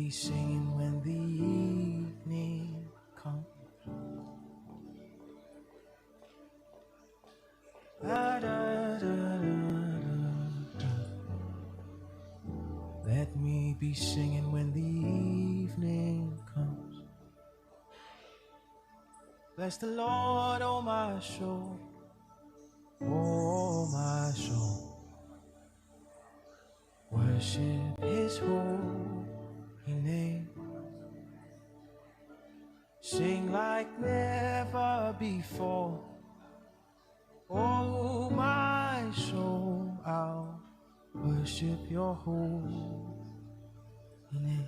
be singing when the evening comes. Da, da, da, da, da. Let me be singing when the evening comes. Bless the Lord, oh my soul, oh my soul. Worship His holy name. Sing like never before. Oh my soul, I'll worship your holy name.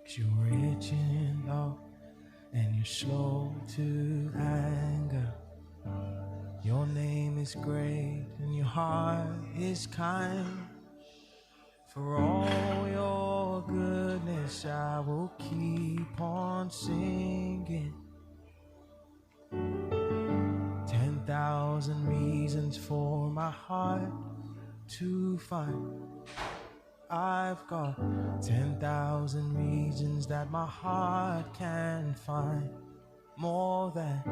You're rich in love and you're slow to anger. Your name is great and your heart is kind. For all your goodness I will keep on singing. 10,000 reasons for my heart to find. I've got 10,000 reasons that my heart can find. More than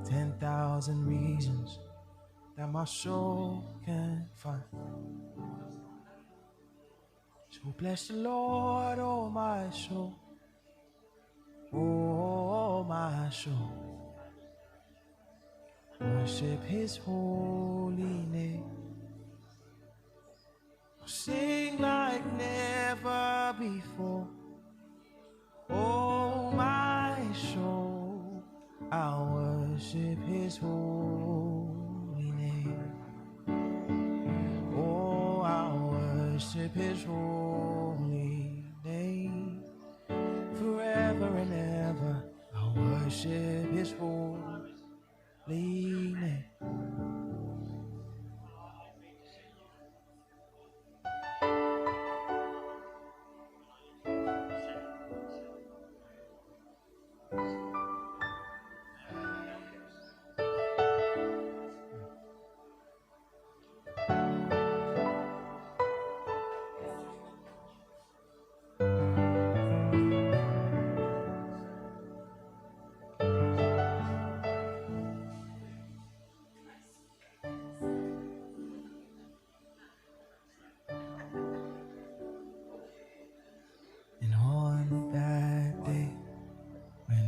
10,000 reasons that my soul can find. So bless the Lord, oh my soul, oh my soul. Worship His holy name. Sing like never before. Oh my soul, I'll worship His holy name. Oh, I'll worship His holy name. Forever and ever, I'll worship His holy name.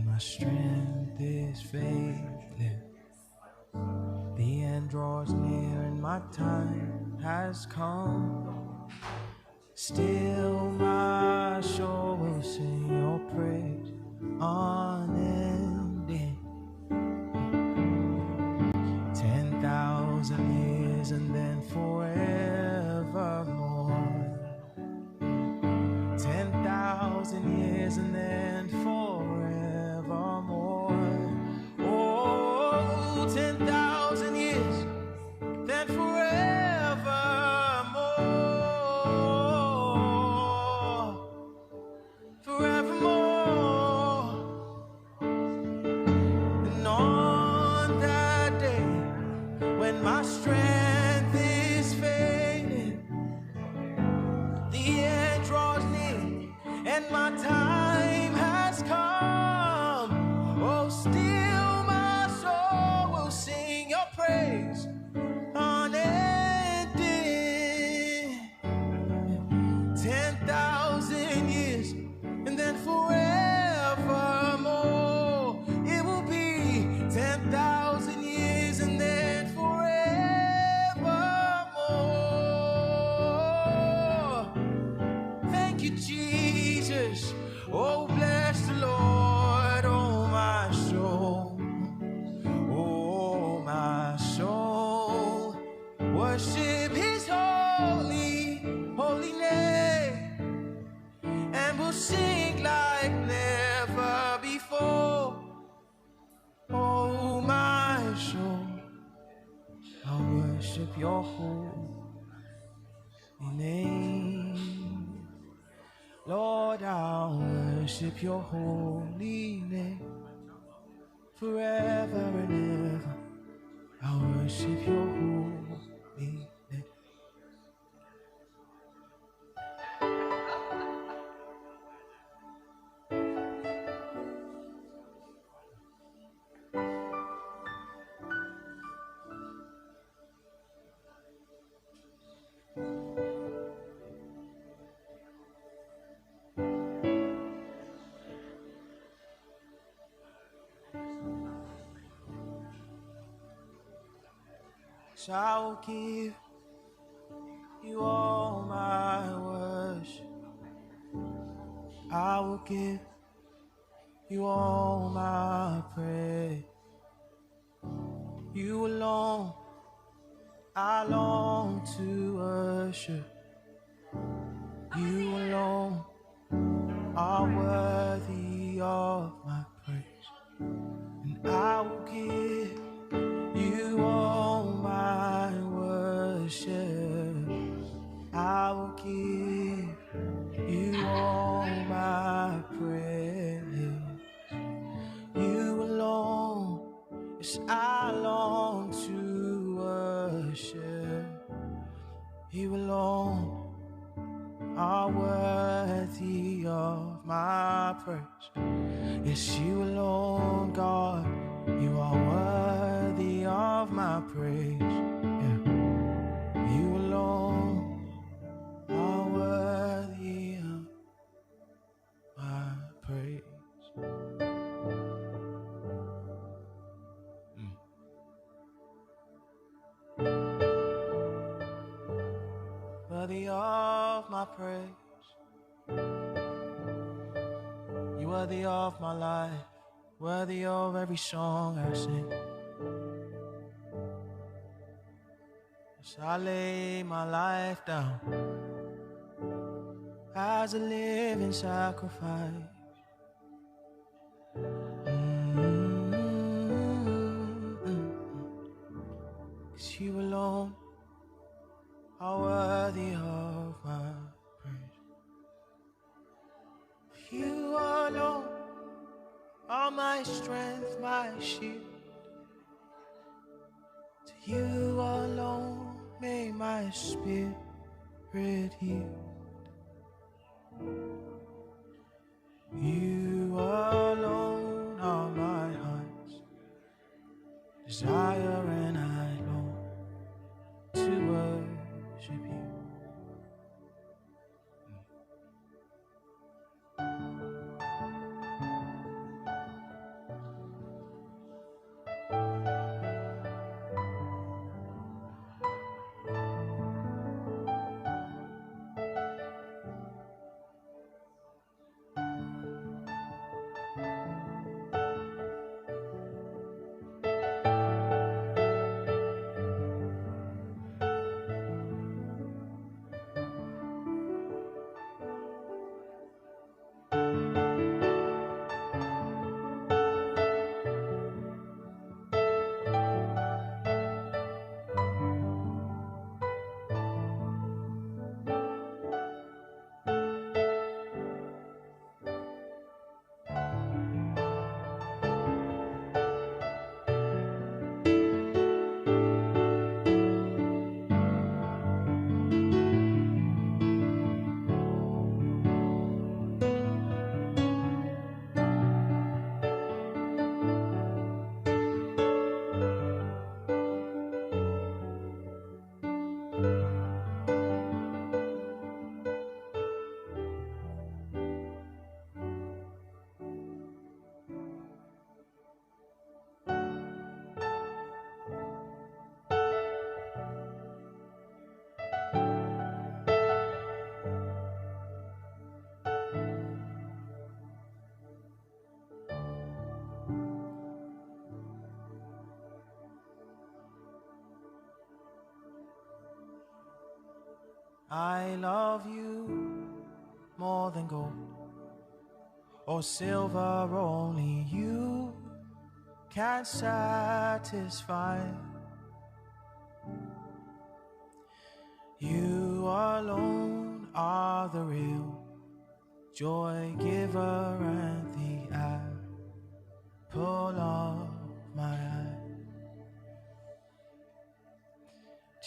My strength is failing, the end draws near and my time has come. Still my soul will sing your praise unending. 10,000 years and then forevermore. 10,000 years and then forevermore. Oh, 10,000 years, then forevermore. Forevermore. And on that day, when my strength is fading, the end draws near and my time has come. Oh, still my soul will sing your praise unending. 10,000 years and then forevermore. It will be 10,000 years and then forevermore. Thank you, Jesus. Oh, bless the Lord, oh my soul, oh my soul. Worship His holy name, and we'll sing like never before. Oh my soul, I'll worship your holy name. Lord, I'll worship your holy name. forever and ever. I worship your holy name. So I will give you all my worship. I will give you all my praise. You alone I long to worship. You alone are worthy of my praise. And I will give you all my worship. I will give you all my praise. You alone, yes, I long to worship. You alone are worthy of my praise. Yes, you alone, God, you are worthy of my praise. Yeah. You alone are worthy of my praise. Worthy of my praise. You worthy of my life. Worthy of every song I sing. Yes, I lay my life down as a living sacrifice. Cause you alone are worthy of my praise. You alone are my strength, my shield. To you alone may my spirit yield. You alone are my heart's desire, and I long to worship you. I love you more than gold or silver, only you can satisfy. You alone are the real joy giver and the apple of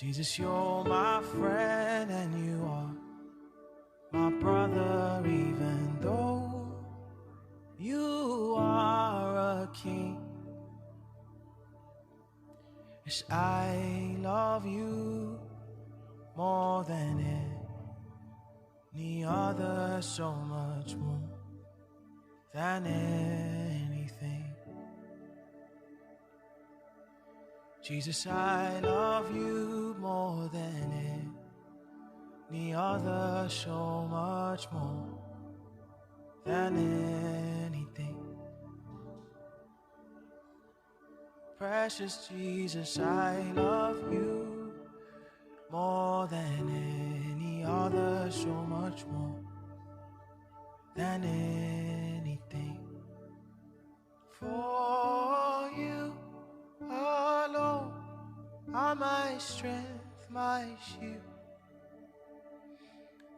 Jesus, you're my friend and you are my brother, even though you are a king. Yes, I love you more than any other, so much more than anything. Jesus, I love you more than any other, so much more than anything. Precious Jesus, I love you more than any other, so much more than anything. For you alone are my strength, my shield.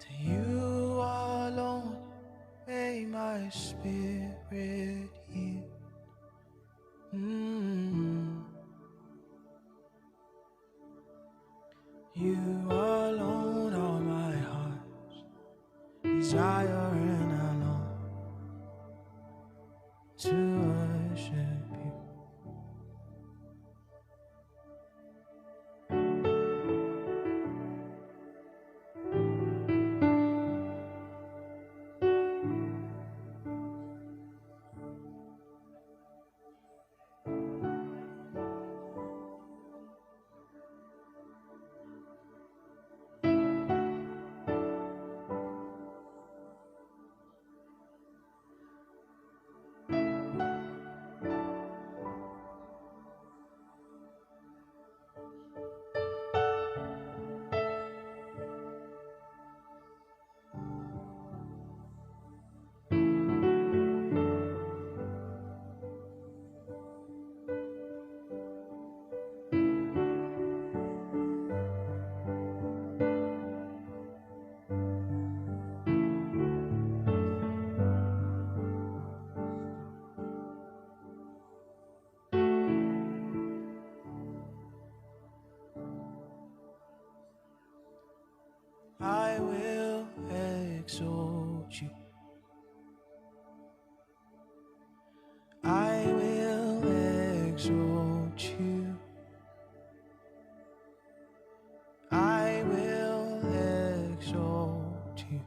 To you alone may my spirit yield. You alone are my heart's desire, and I long to worship you. I will exalt you. I will exalt you. I will exalt you.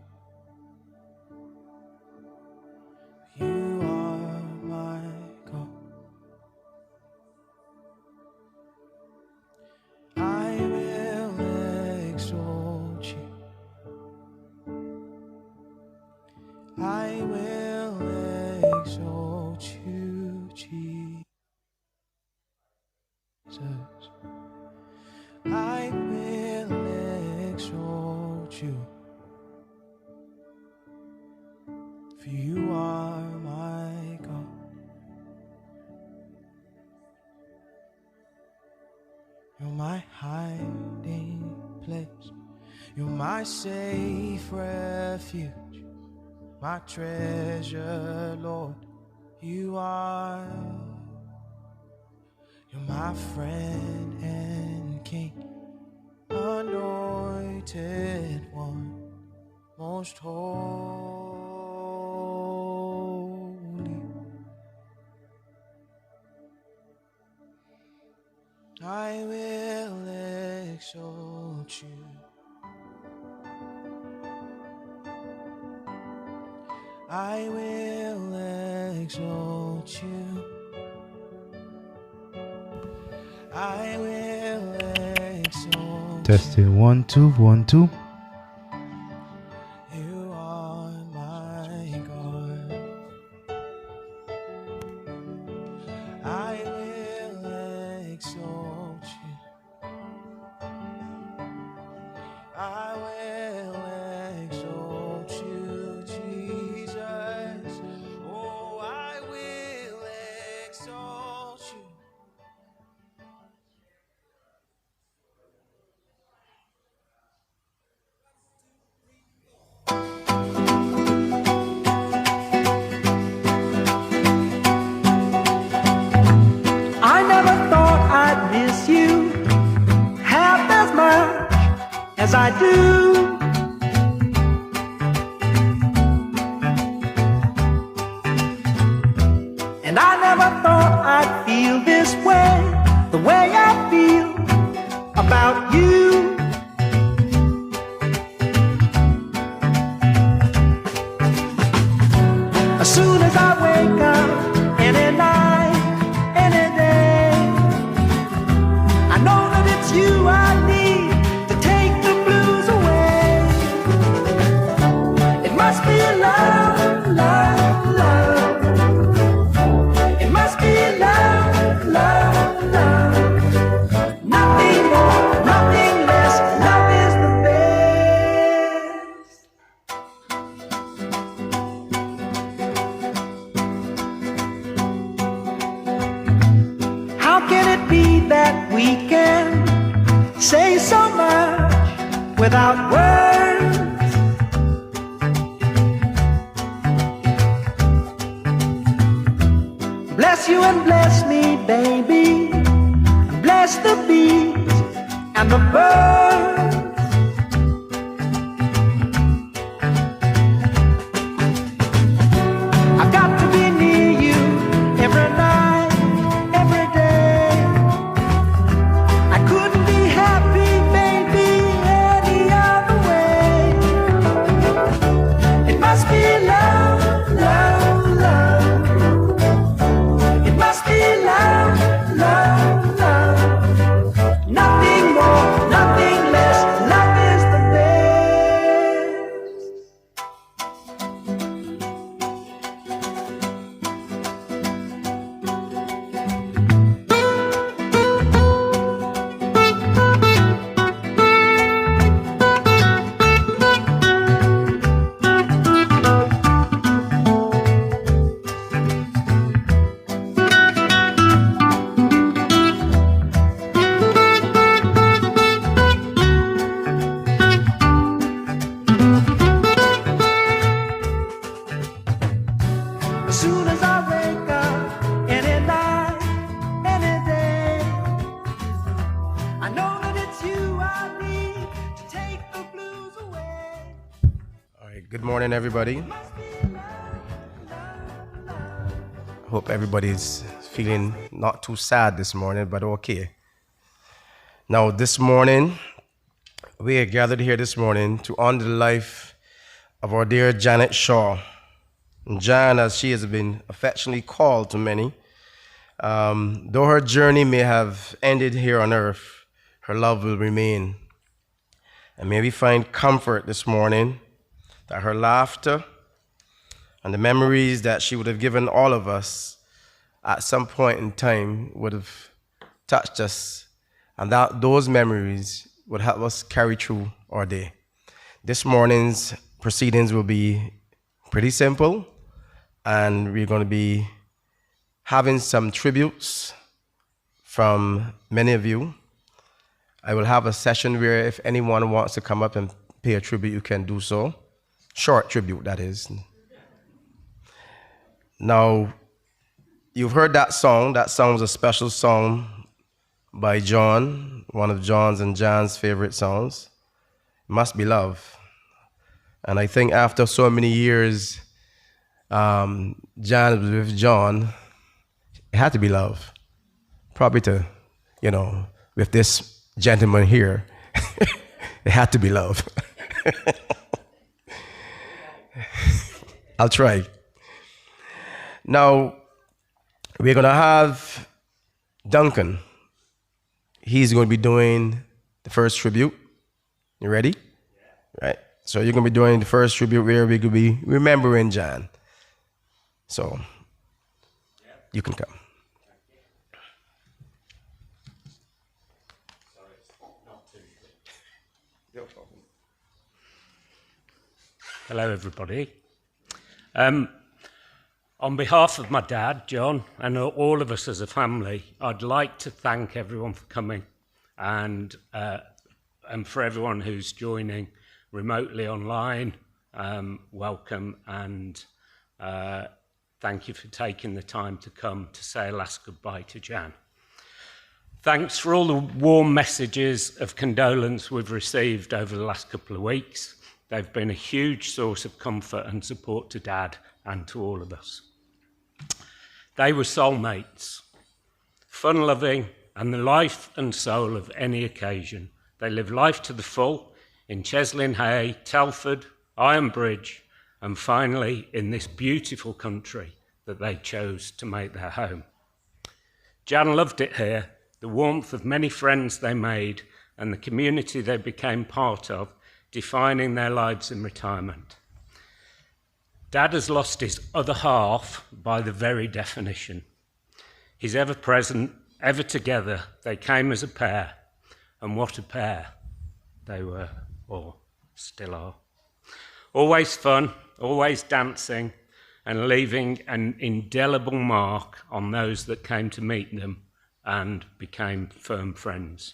You are my God. I will exalt you. I will exalt you, Jesus. I will exalt you, for you are my God. You're my hiding place. You're my safe refuge, my treasure, Lord. You are. You're my friend and King, anointed one, most holy. I will exalt you. I will exalt you. I will exalt Testing 1 2 1 2. you. Are my God. I will exalt you. I will exalt you, Jesus. Oh, I will exalt you. about you. As soon as I wake up, any night, any day, I know that it's you I need to take the blues away. It must be love, love, love. It must be love, love, love. Nothing more, nothing less. Love is the best. How can it be that we can say so much without words? Bless you and bless me, baby. Bless the bees and the birds. I've got to be near you every night, every day. I couldn't be happy, baby, any other way. It must be love, love, love. It must be love, love, love. Nothing more, nothing less. Love is the best. As soon as I wake up, any night, any day, I know that it's you I need to take the blues away. All right, good morning, everybody. Hope everybody's feeling not too sad this morning, but okay. Now, this morning, we are gathered here this morning to honor the life of our dear Janet Shaw. And Jan, as she has been affectionately called to many, though her journey may have ended here on earth, her love will remain. And may we find comfort this morning that her laughter and the memories that she would have given all of us at some point in time would have touched us, and that those memories would help us carry through our day. This morning's proceedings will be pretty simple, and we're going to be having some tributes from many of you. I will have a session where if anyone wants to come up and pay a tribute, you can do so. Short tribute, that is. Now, you've heard that song. That song was a special song by John, one of John's and Jan's favorite songs. It must be love. And I think after so many years, Jan was with John, it had to be love. Probably to, with this gentleman here, it had to be love. I'll try. Now, we're going to have Duncan. He's going to be doing the first tribute. You ready? Yeah. Right. So you're going to be doing the first tribute where we could be remembering Jan. So you can come. Hello, everybody. On behalf of my dad, John, and all of us as a family, I'd like to thank everyone for coming and for everyone who's joining remotely online. Welcome, and thank you for taking the time to come to say a last goodbye to Jan. Thanks for all the warm messages of condolence we've received over the last couple of weeks. They've been a huge source of comfort and support to Dad and to all of us. They were soulmates, fun-loving, and the life and soul of any occasion. They live life to the full in Cheslin Hay, Telford, Iron Bridge, and finally in this beautiful country that they chose to make their home. Jan loved it here, the warmth of many friends they made and the community they became part of, defining their lives in retirement. Dad has lost his other half by the very definition. He's ever present, ever together. They came as a pair, and what a pair they were, or still are. Always fun, always dancing, and leaving an indelible mark on those that came to meet them and became firm friends.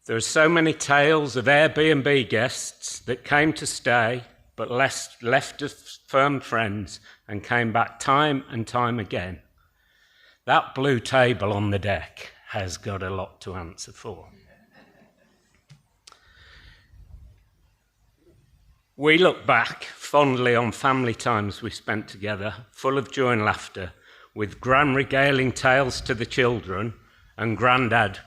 There are so many tales of Airbnb guests that came to stay but left as firm friends and came back time and time again. That blue table on the deck has got a lot to answer for. We look back fondly on family times we spent together, full of joy and laughter, with Gran regaling tales to the children and Grandad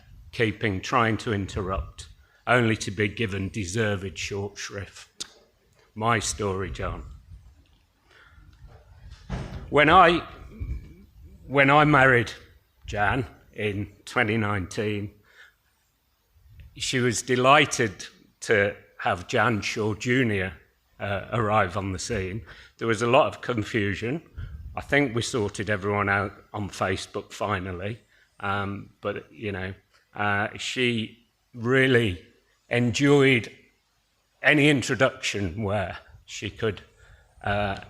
trying to interrupt, only to be given deserved short shrift. My story, John. When I married Jan in 2019, she was delighted to have Jan Shaw Jr. Arrive on the scene. There was a lot of confusion. I think we sorted everyone out on Facebook finally, but she really enjoyed any introduction where she could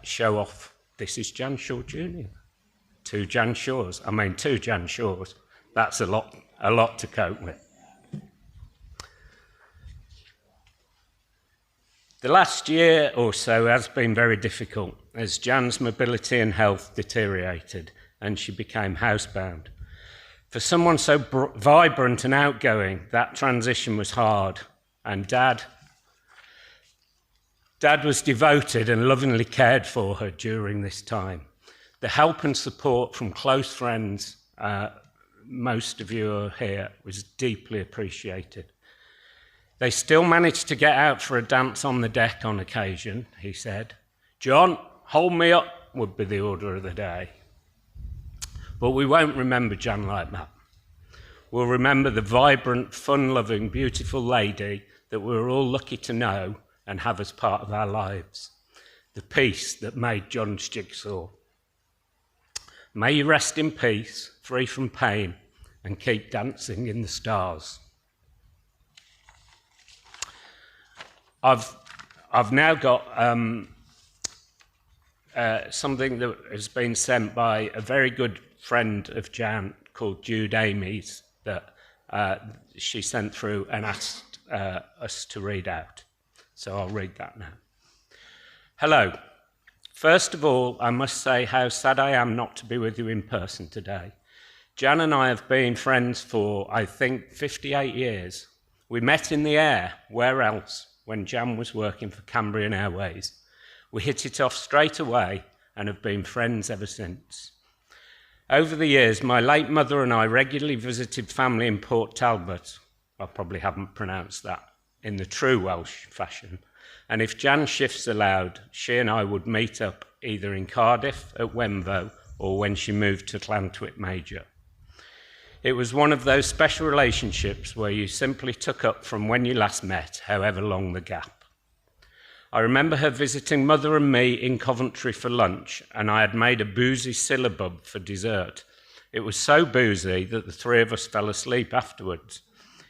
show off, this is Jan Shaw Jr. Two Jan Shaws. That's a lot to cope with. The last year or so has been very difficult as Jan's mobility and health deteriorated and she became housebound. For someone so vibrant and outgoing, that transition was hard, and Dad was devoted and lovingly cared for her during this time. The help and support from close friends, most of you are here, was deeply appreciated. They still managed to get out for a dance on the deck on occasion, he said. John, hold me up would be the order of the day. But we won't remember Jan like that. We'll remember the vibrant, fun-loving, beautiful lady that we were all lucky to know and have as part of our lives. The piece that made John's jigsaw. May you rest in peace, free from pain, and keep dancing in the stars. I've now got something that has been sent by a very good friend of Jan called Jude Amies that she sent through and asked us to read out. So I'll read that now. Hello. First of all, I must say how sad I am not to be with you in person today. Jan and I have been friends for, I think, 58 years. We met in the air, where else, when Jan was working for Cambrian Airways. We hit it off straight away and have been friends ever since. Over the years, my late mother and I regularly visited family in Port Talbot. I probably haven't pronounced that in the true Welsh fashion. And if Jan's shifts allowed, she and I would meet up either in Cardiff, at Wenvo, or when she moved to Llantwit Major. It was one of those special relationships where you simply took up from when you last met, however long the gap. I remember her visiting Mother and me in Coventry for lunch, and I had made a boozy syllabub for dessert. It was so boozy that the three of us fell asleep afterwards.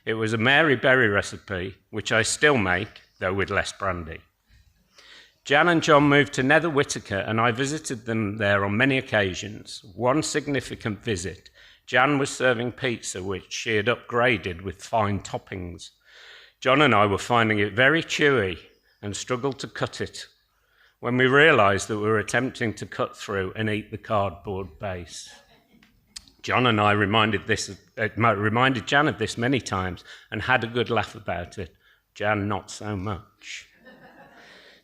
It was a Mary Berry recipe, which I still make, though with less brandy. Jan and John moved to Nether Whittaker, and I visited them there on many occasions. One significant visit, Jan was serving pizza, which she had upgraded with fine toppings. John and I were finding it very chewy and struggled to cut it when we realised that we were attempting to cut through and eat the cardboard base. John and I reminded Jan of this many times and had a good laugh about it. Jan, not so much.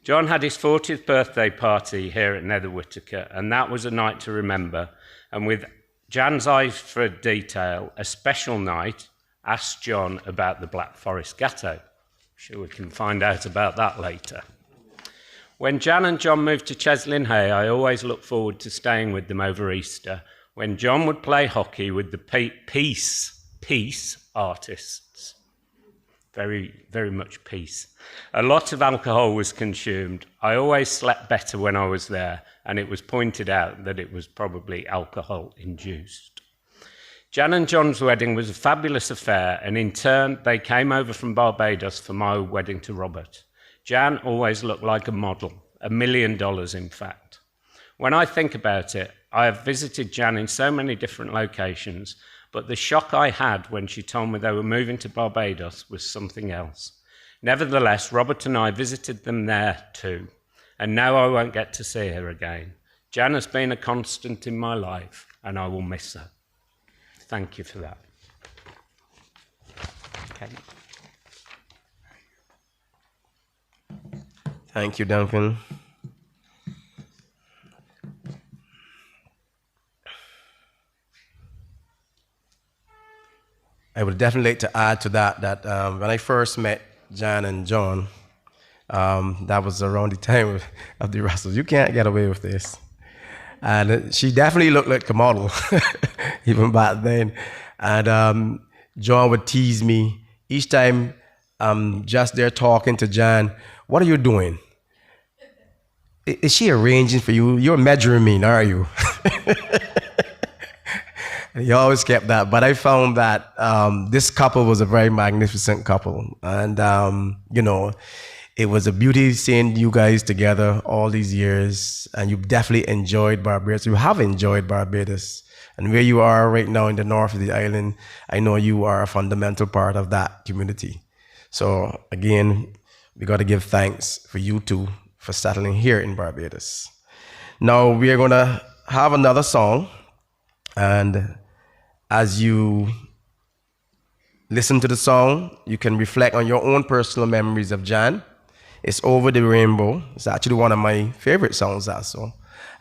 John had his 40th birthday party here at Nether Whittaker, and that was a night to remember. And with Jan's eye for detail, a special night, asked John about the Black Forest Ghetto. Sure we can find out about that later. When Jan and John moved to Cheslin Hay, I always looked forward to staying with them over Easter, when John would play hockey with the peace artists. Very, very much peace. A lot of alcohol was consumed. I always slept better when I was there, and it was pointed out that it was probably alcohol-induced. Jan and John's wedding was a fabulous affair, and in turn, they came over from Barbados for my wedding to Robert. Jan always looked like a model, $1 million in fact. When I think about it, I have visited Jan in so many different locations, but the shock I had when she told me they were moving to Barbados was something else. Nevertheless, Robert and I visited them there too, and now I won't get to see her again. Jan has been a constant in my life, and I will miss her. Thank you for that. Okay. Thank you, Duncan. I would definitely like to add to that when I first met Jan and John, that was around the time of the Russells. You can't get away with this. And she definitely looked like a model, even back then. And John would tease me each time I'm just there talking to Jan. What are you doing? Is she arranging for you? You're measuring me, are you? He always kept that. But I found that this couple was a very magnificent couple. And, it was a beauty seeing you guys together all these years. And you definitely enjoyed Barbados. You have enjoyed Barbados. And where you are right now in the north of the island, I know you are a fundamental part of that community. So again, we got to give thanks for you two for settling here in Barbados. Now we are going to have another song. And as you listen to the song, you can reflect on your own personal memories of Jan. It's Over the Rainbow. It's actually one of my favorite songs also.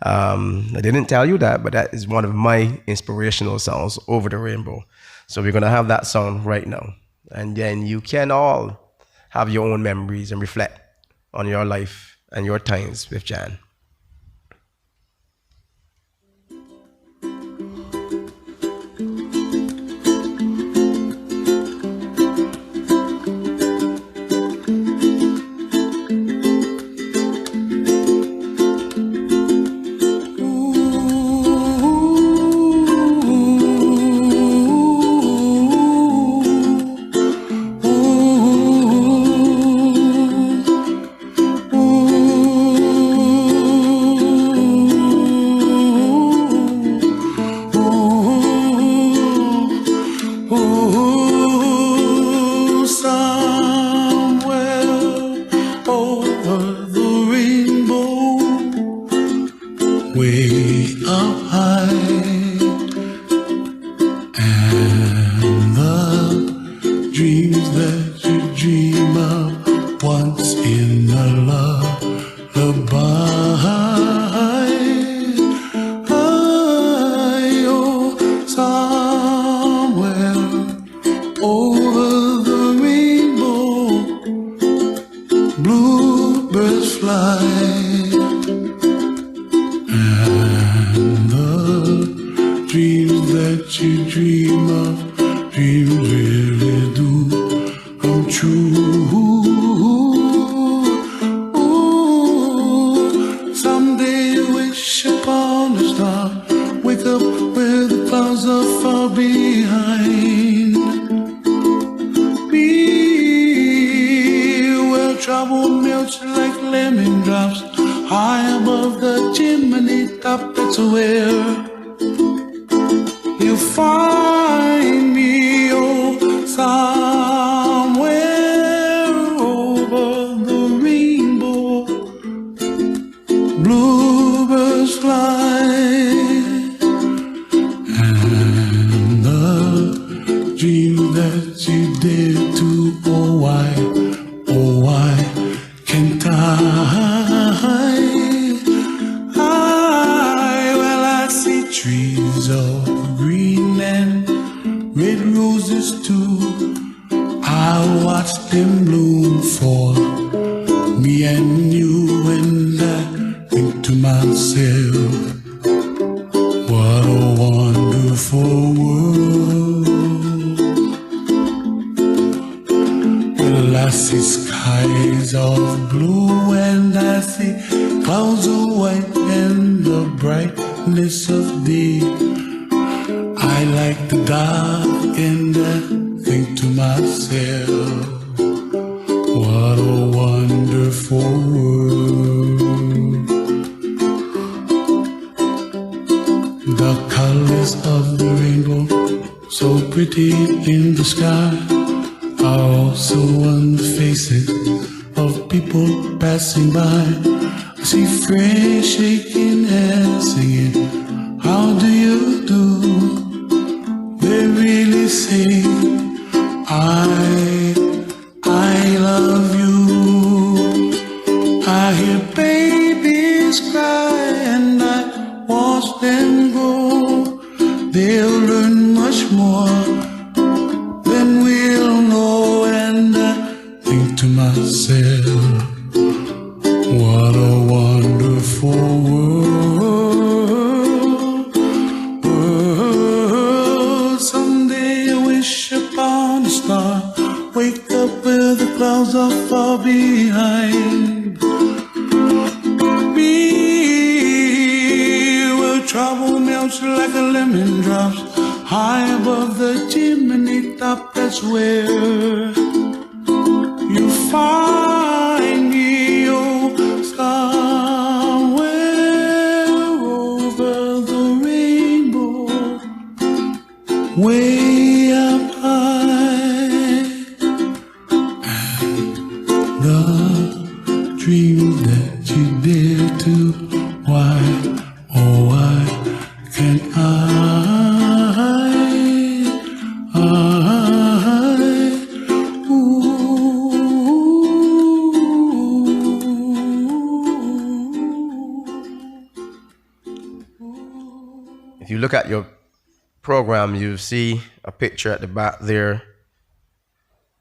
I didn't tell you that, but that is one of my inspirational songs, Over the Rainbow. So we're going to have that song right now. And then you can all have your own memories and reflect on your life and your times with Jan. Trees of green. brightness of thee. I like the dark and I think to myself, what a wonderful world. The colors of the rainbow, so pretty in the sky, are also on the faces of people passing by. I see friends shaking hands, singing, how do you do? They really say, I love you. I hear babies cry and I watch them grow. They'll learn much more than we'll know. And I think to myself, what a wonderful world. Someday I wish upon a star, wake up where the clouds are far behind me, where trouble melts like a lemon drops high above the chimney top. That's where you find me, oh, somewhere over the rainbow, way up high. The dreams that you dare to, why, oh why can't If you look at your program, you see a picture at the back there,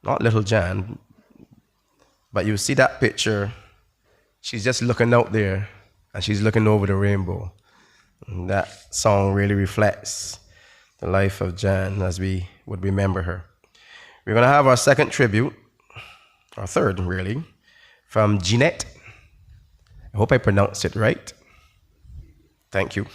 not little Jan, but you see that picture. She's just looking out there and she's looking over the rainbow. And that song really reflects the life of Jan as we would remember her. We're going to have our second tribute, our third really, from Jeanette. I hope I pronounced it right. Thank you.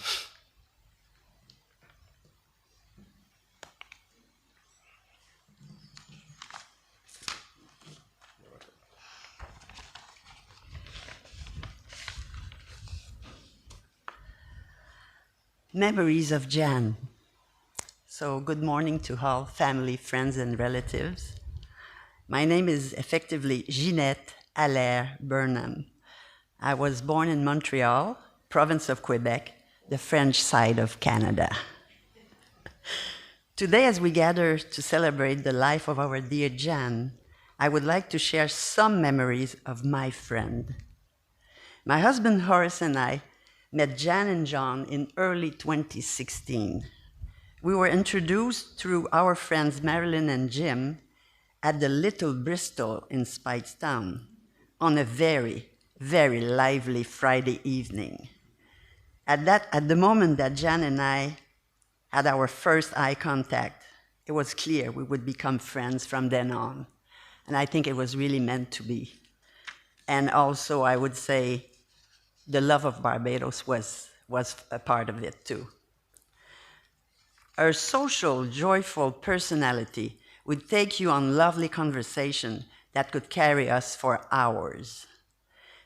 Memories of Jan. So good morning to all family, friends, and relatives. My name is effectively Ginette Allaire Burnham. I was born in Montreal, province of Quebec, the French side of Canada. Today, as we gather to celebrate the life of our dear Jan, I would like to share some memories of my friend. My husband Horace and I met Jan and John in early 2016. We were introduced through our friends Marilyn and Jim at the Little Bristol in Speightstown on a very, very lively Friday evening. At the moment that Jan and I had our first eye contact, it was clear we would become friends from then on. And I think it was really meant to be. And also, I would say, the love of Barbados was a part of it too. Her social, joyful personality would take you on lovely conversation that could carry us for hours.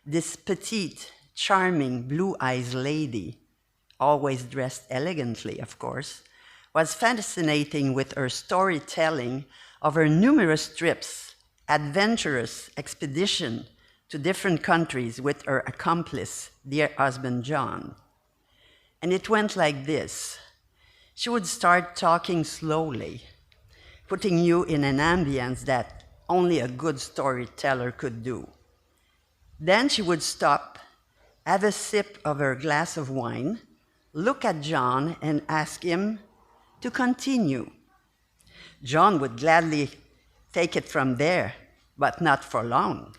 This petite, charming, blue-eyed lady, always dressed elegantly, of course, was fascinating with her storytelling of her numerous trips, adventurous expedition to different countries with her accomplice, dear husband John. And it went like this. She would start talking slowly, putting you in an ambience that only a good storyteller could do. Then she would stop, have a sip of her glass of wine, look at John and ask him to continue. John would gladly take it from there, but not for long.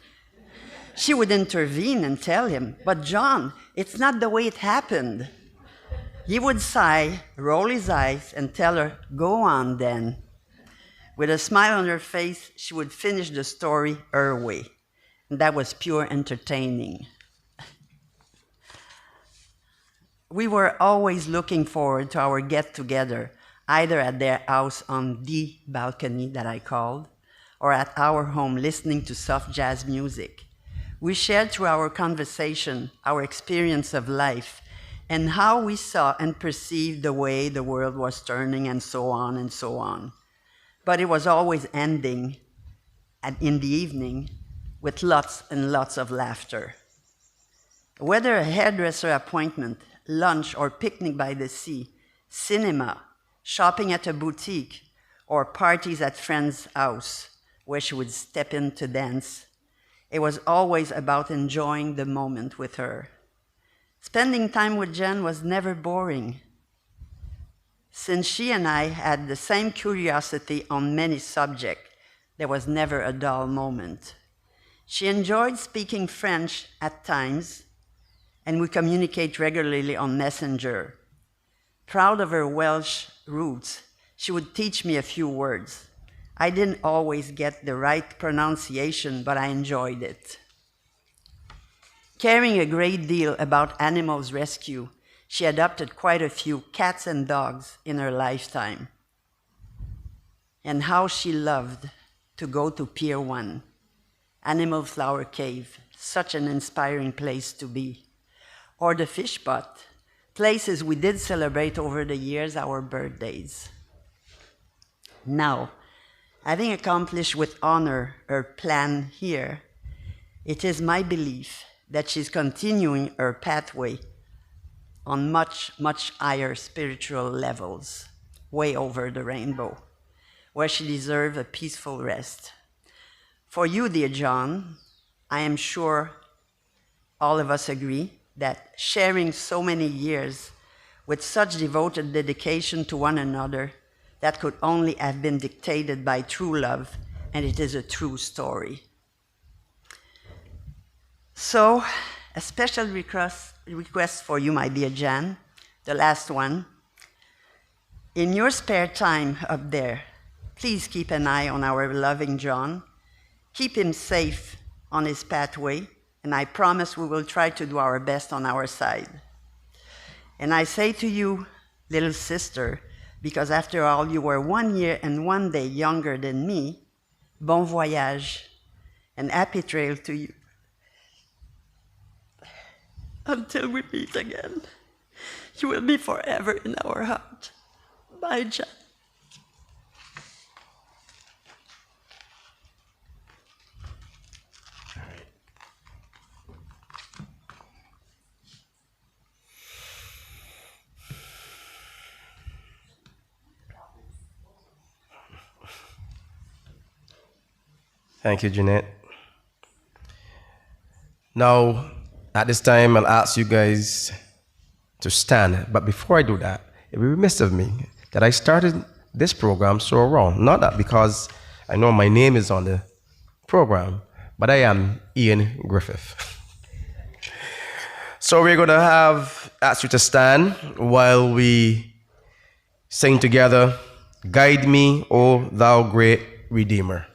She would intervene and tell him, but John, it's not the way it happened. He would sigh, roll his eyes, and tell her, go on then. With a smile on her face, she would finish the story her way. And that was pure entertaining. we were always looking forward to our get-together, either at their house on the balcony that I called, or at our home listening to soft jazz music. We shared through our conversation our experience of life and how we saw and perceived the way the world was turning and so on and so on. But it was always ending in the evening with lots and lots of laughter. Whether a hairdresser appointment, lunch or picnic by the sea, cinema, shopping at a boutique, or parties at friend's house where she would step in to dance, it was always about enjoying the moment with her. Spending time with Jen was never boring. Since she and I had the same curiosity on many subjects, there was never a dull moment. She enjoyed speaking French at times, and we communicate regularly on Messenger. Proud of her Welsh roots, she would teach me a few words. I didn't always get the right pronunciation, but I enjoyed it. Caring a great deal about animals rescue, she adopted quite a few cats and dogs in her lifetime. And how she loved to go to Pier 1, Animal Flower Cave, such an inspiring place to be. Or the Fish Pot, places we did celebrate over the years our birthdays. Now, having accomplished with honor her plan here, it is my belief that she's continuing her pathway on much, much higher spiritual levels, way over the rainbow, where she deserves a peaceful rest. For you, dear John, I am sure all of us agree that sharing so many years with such devoted dedication to one another, that could only have been dictated by true love, and it is a true story. So, a special request for you, my dear Jan, the last one. In your spare time up there, please keep an eye on our loving John. Keep him safe on his pathway, and I promise we will try to do our best on our side. And I say to you, little sister, because after all, you were 1 year and 1 day younger than me, bon voyage, and happy trail to you. Until we meet again, you will be forever in our heart. Bye, John. Thank you, Jeanette. Now, at this time, I'll ask you guys to stand. But before I do that, it would be remiss of me that I started this program so wrong. Not that because I know my name is on the program, but I am Ian Griffith. So we're going to ask you to stand while we sing together, Guide Me, O Thou Great Redeemer.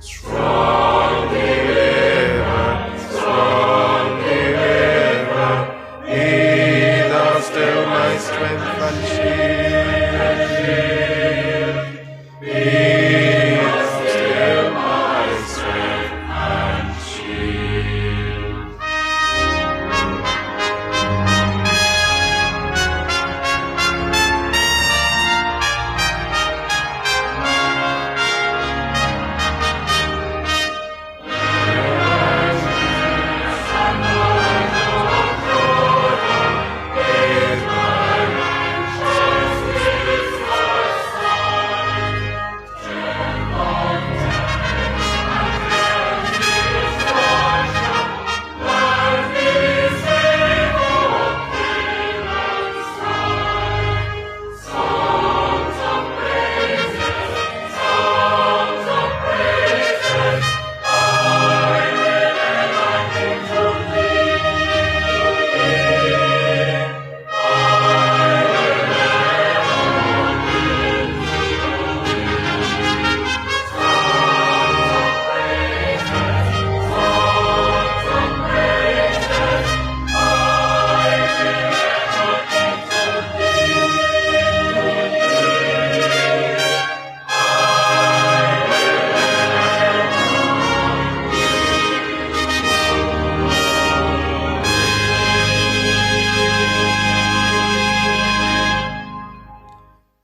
Strong deliver, strong strength and shield. Be still my strength and shield.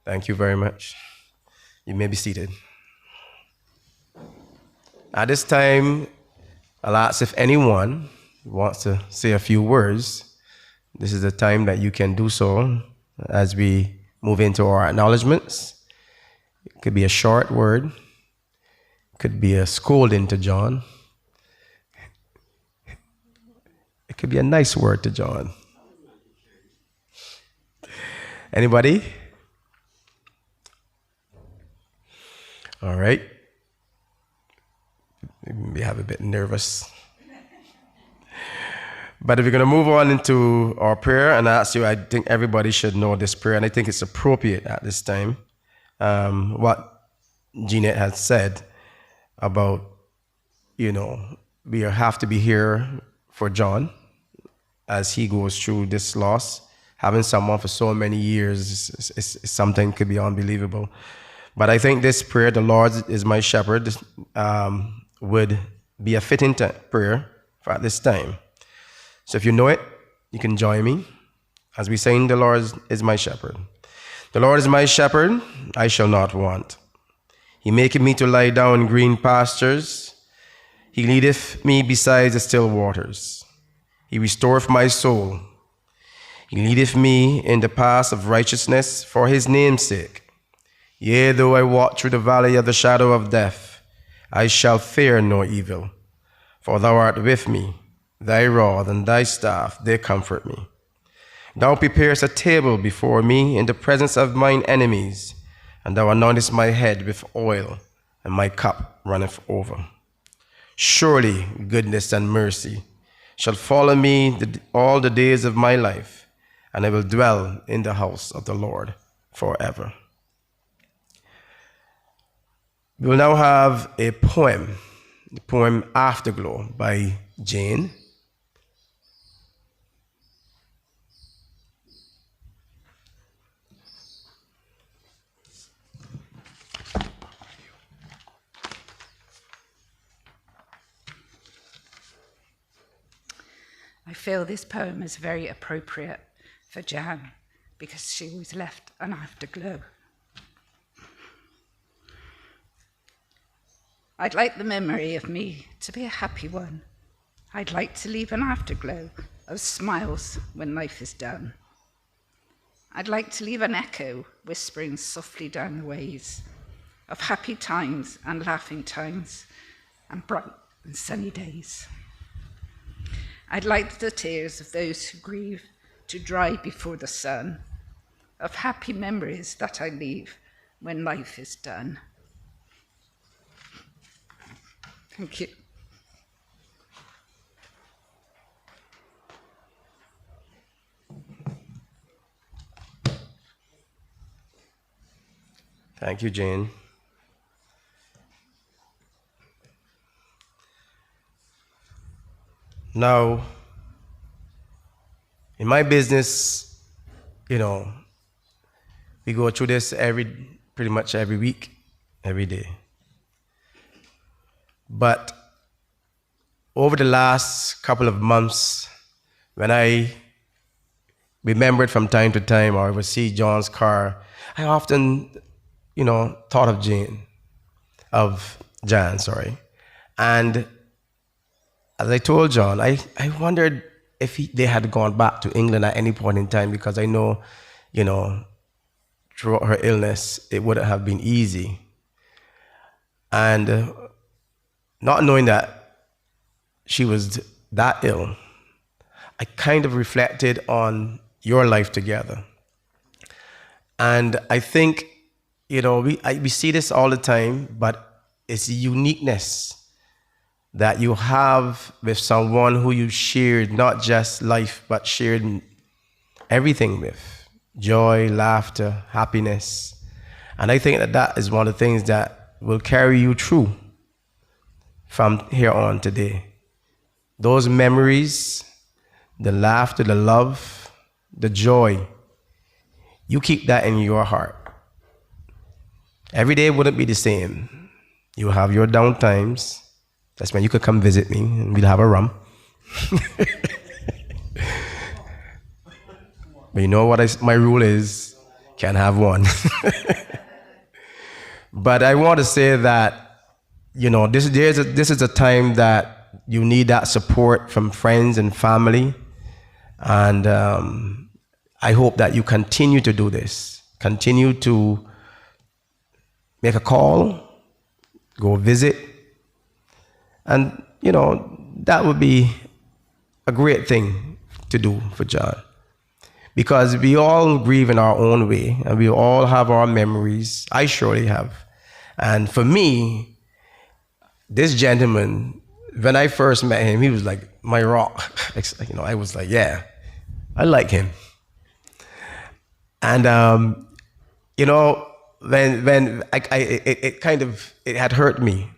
Thank you very much. You may be seated. At this time, I'll ask if anyone wants to say a few words. This is the time that you can do so as we move into our acknowledgments. It could be a short word. It could be a scolding to John. It could be a nice word to John. Anybody? All right. Maybe have a bit nervous. But if we're going to move on into our prayer, and I ask you, I think everybody should know this prayer, and I think it's appropriate at this time. What Jeanette has said about, we have to be here for John as he goes through this loss. Having someone for so many years is something could be unbelievable. But I think this prayer, the Lord is my shepherd, would be a fitting prayer for at this time. So if you know it, you can join me as we sing, the Lord is my shepherd. The Lord is my shepherd, I shall not want. He maketh me to lie down in green pastures. He leadeth me beside the still waters. He restoreth my soul. He leadeth me in the paths of righteousness for his name's sake. Yea, though I walk through the valley of the shadow of death, I shall fear no evil, for thou art with me. Thy rod and thy staff, they comfort me. Thou preparest a table before me in the presence of mine enemies, and thou anointest my head with oil, and my cup runneth over. Surely goodness and mercy shall follow me all the days of my life, and I will dwell in the house of the Lord forever. We will now have a poem, the poem Afterglow by Jane. I feel this poem is very appropriate for Jan because she was left an afterglow. I'd like the memory of me to be a happy one. I'd like to leave an afterglow of smiles when life is done. I'd like to leave an echo whispering softly down the ways of happy times and laughing times and bright and sunny days. I'd like the tears of those who grieve to dry before the sun, of happy memories that I leave when life is done. Thank you. Thank you, Jane. Now, in my business, We go through this pretty much every week, every day. But over the last couple of months, when I remembered from time to time, or I would see John's car, I often, thought of Jan, And as I told John, I wondered if they had gone back to England at any point in time, because I know, throughout her illness, it wouldn't have been easy. And not knowing that she was that ill, I kind of reflected on your life together. And I think, we see this all the time, but it's the uniqueness that you have with someone who you shared not just life, but shared everything with. Joy, laughter, happiness. And I think that is one of the things that will carry you through from here on today. Those memories, the laughter, the love, the joy, you keep that in your heart. Every day wouldn't be the same. You have your down times. That's when you could come visit me and we'll have a rum. But you know what my rule is? Can't have one. But I want to say that, this is a time that you need that support from friends and family. And I hope that you continue to do this. Continue to make a call, go visit. And, that would be a great thing to do for John. Because we all grieve in our own way, and we all have our memories. I surely have. And for me, this gentleman, when I first met him, he was like my rock. I was like, yeah, I like him. And, when it had hurt me.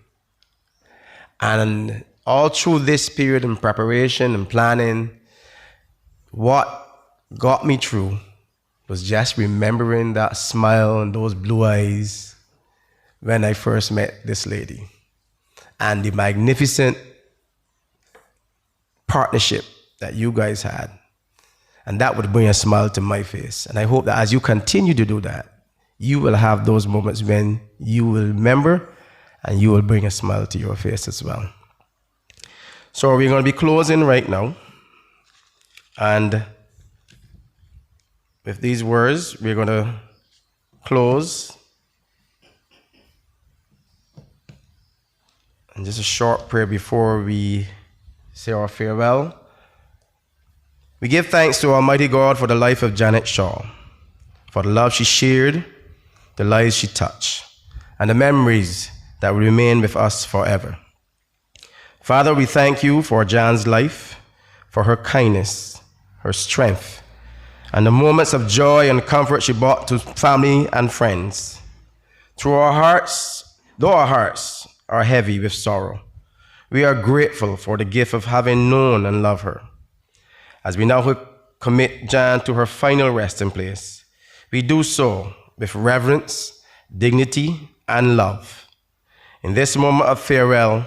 And all through this period in preparation and planning, what got me through was just remembering that smile and those blue eyes when I first met this lady, and the magnificent partnership that you guys had. And that would bring a smile to my face. And I hope that as you continue to do that, you will have those moments when you will remember and you will bring a smile to your face as well. So we're going to be closing right now. And with these words, we're going to close. And just a short prayer before we say our farewell. We give thanks to Almighty God for the life of Janet Shaw, for the love she shared, the lives she touched, and the memories that will remain with us forever. Father, we thank you for Jan's life, for her kindness, her strength, and the moments of joy and comfort she brought to family and friends. Though our hearts are heavy with sorrow, we are grateful for the gift of having known and loved her. As we now commit Jan to her final resting place, we do so with reverence, dignity, and love. In this moment of farewell,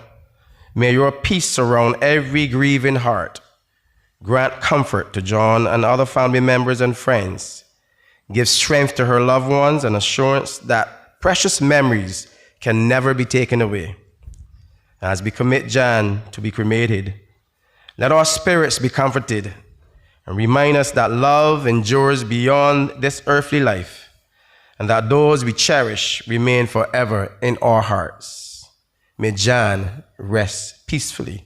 may your peace surround every grieving heart. Grant comfort to John and other family members and friends. Give strength to her loved ones and assurance that precious memories can never be taken away. As we commit Jan to be cremated, let our spirits be comforted and remind us that love endures beyond this earthly life, and that those we cherish remain forever in our hearts. May Jan rest peacefully,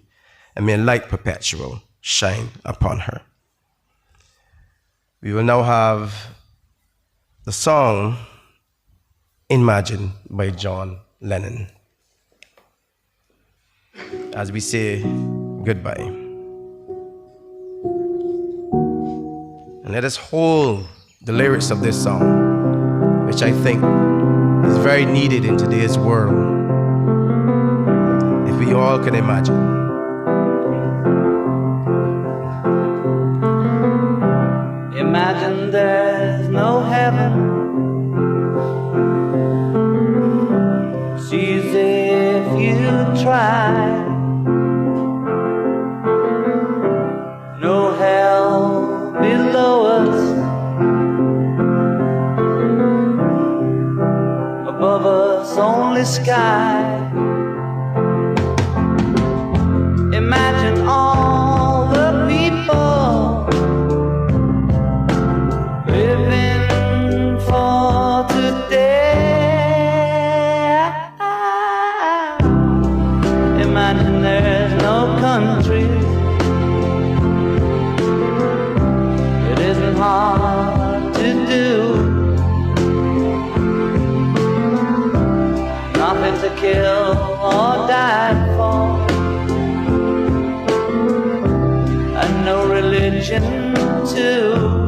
and may light perpetual shine upon her. We will now have the song Imagine by John Lennon as we say goodbye. And let us hold the lyrics of this song, which I think is very needed in today's world. If we all can imagine. Imagine there's no heaven sky. Imagine all the people living for today. Imagine there's no countries. It isn't hard to do. Nothing to kill or die for, and no religion too.